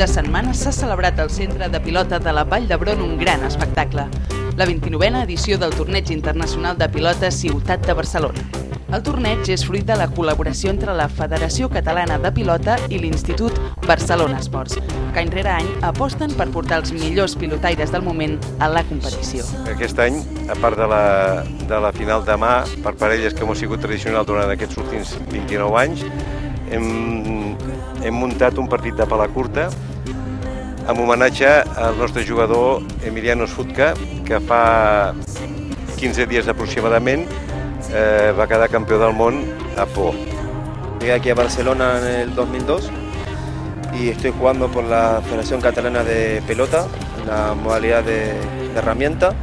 de setmana s'ha celebrat al centre de pilota de la Vall d'Hebron un gran espectacle, la 29a edició del Torneig Internacional de Pilota Ciutat de Barcelona. El torneig és fruit de la col·laboració entre la Federació Catalana de Pilota i l'Institut Barcelona Esports, que any rere any aposten per portar els millors pilotaires del moment a la competició. Aquest any, a part de la final demà, per parelles que hem sigut tradicional durant aquests últims 29 anys, hem muntat un partit de pala curta en homenatge al nostre jugador Emiliano Sfutka, que fa 15 dies aproximadament va quedar campió del món a Po. Llegué aquí a Barcelona en el 2002 y estoy jugando por la Federación Catalana de Pelota, en la modalidad de herramienta,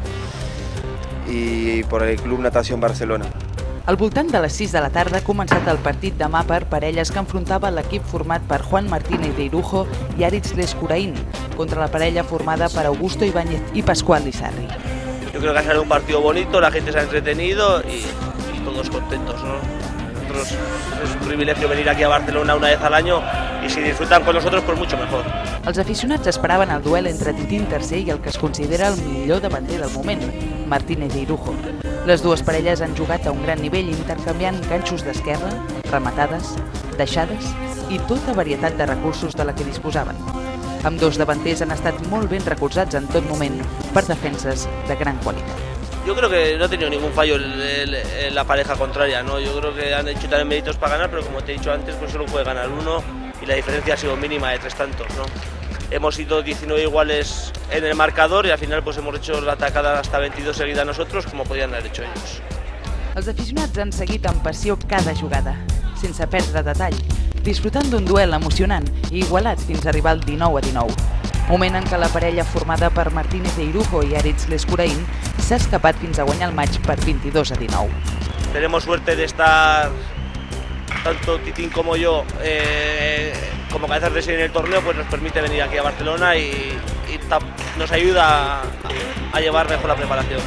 y por el Club Natación Barcelona. Al voltant de les 6 de la tarda ha començat el partit demà per parelles que enfrontava l'equip format per Juan Martínez de Irujo i Aritz Lescurain contra la parella formada per Augusto Ibáñez y Pascual Lizarri. Yo creo que ha sido un partido bonito, la gente se ha entretenido y todos contentos, ¿no? Nosotros es un privilegio venir aquí a Barcelona una vez al año y si disfrutan con nosotros, pues mucho mejor. Els aficionats esperaven el duel entre Titín III i el que es considera el millor davanter del moment, Martínez de Irujo. Les dues parelles han jugat a un gran nivell intercanviant ganxos d'esquerra, rematades, deixades i tota varietat de recursos de la que disposaven. Ambdós davanters han estat molt ben recolzats en tot moment per defenses de gran qualitat. Yo creo que no ha tenido ningún fallo la pareja contraria, ¿no? Yo creo que han hecho también méritos para ganar, pero como te he dicho antes, pues solo puede ganar uno y la diferencia ha sido mínima de 3 tantos, ¿no? Hemos sido 19 iguales en el marcador y al final pues hemos hecho la atacada hasta 22 seguida nosotros, como podían haber hecho ellos. Els aficionats han seguit amb passió cada jugada, sense perdre detall, disfrutant d'un duel emocionant i igualat fins a arribar al 19-19. Moment en què la parella formada per Martínez de Irujo i Aritz Lescurain s'ha escapat fins a guanyar el maig per 22-19. Tenemos suerte de estar, tanto Titín como yo, como cabezas de serie en el torneo, pues nos permite venir aquí a Barcelona y nos ayuda a llevar mejor la preparación.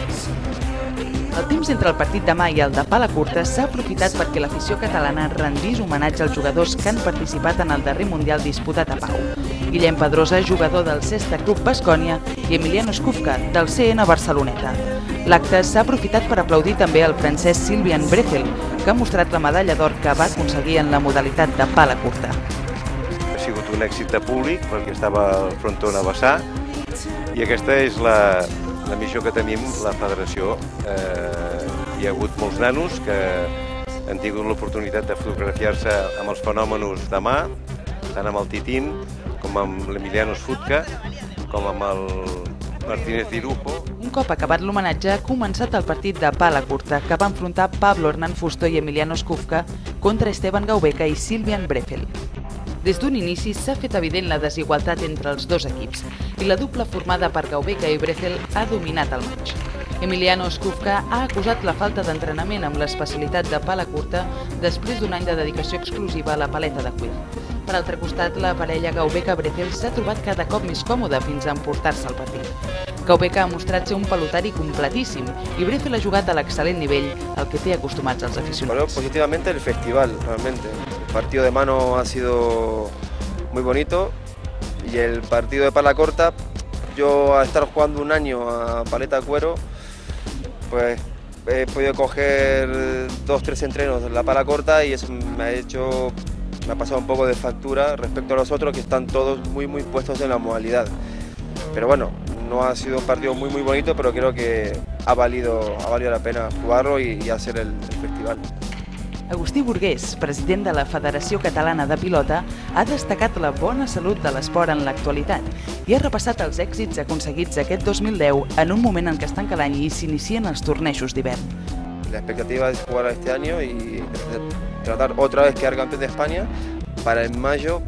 El temps entre el partit demà i el de pala curta s'ha aprofitat perquè l'afició catalana rendís homenatge als jugadors que han participat en el darrer Mundial disputat a Pau. Guillem Pedrosa, jugador del Cesta Club Baskonia, i Emiliano Sfutka, del CN Barceloneta. L'acte s'ha aprofitat per aplaudir també el francès Sylvain Breffel, que ha mostrat la medalla d'or que va aconseguir en la modalitat de pala curta. Ha sigut un èxit de públic perquè estava al frontó a vessar i aquesta és la missió que tenim la federació. Hi ha hagut molts nanos que han tingut l'oportunitat de fotografiar-se amb els fenòmenos de mà, tant amb el Titín com amb l'Emiliano Sfutka, com amb el Martínez de Irujo. Un cop acabat l'homenatge ha començat el partit de pala curta que va enfrontar Pablo Hernán Fusto i Emiliano Sfutka contra Esteban Gaubeca i Sylvain Breffel. Des d'un inici s'ha fet evident la desigualtat entre els dos equips i la dupla formada per Gaubeca i Breffel ha dominat el maig. Emiliano Sfutka ha acusat la falta d'entrenament amb l'especialitat de pala curta després d'un any de dedicació exclusiva a la paleta de cuir. Per altre costat, la parella Gaubeca-Breffel s'ha trobat cada cop més còmoda fins a emportar-se el partit. Gaubeca ha mostrat ser un pelotari completíssim i Breffel ha jugat a l'excel·lent nivell al que té acostumats els aficionats. Bueno, positivamente el festival, realmente. El partido de mano ha sido muy bonito y el partido de pala corta, yo al estar jugando un año a paleta cuero, pues he podido coger 2-3 entrenos de la pala corta y eso me ha pasado un poco de factura respecto a los otros que están todos muy puestos en la modalidad. Pero bueno, no ha sido un partido muy bonito, pero creo que ha valido la pena jugarlo y hacer el festival. Agustí Burgués, president de la Federació Catalana de Pilota, ha destacat la bona salut de l'esport en l'actualitat i ha repassat els èxits aconseguits aquest 2010 en un moment en què es tanca l'any i s'inicien els tornejos d'hivern. La expectativa es jugar este año y tratar otra vez quedar campeón de España para en mayo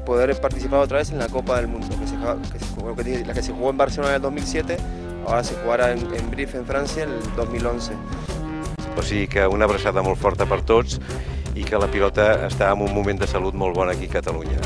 poder participar otra vez en la Copa del Mundo, la que se jugó en Barcelona en el 2007, ahora se jugarà en Brive, en Francia, el 2011. O sigui que una abraçada molt forta per tots i que la pilota està en un moment de salut molt bon aquí a Catalunya.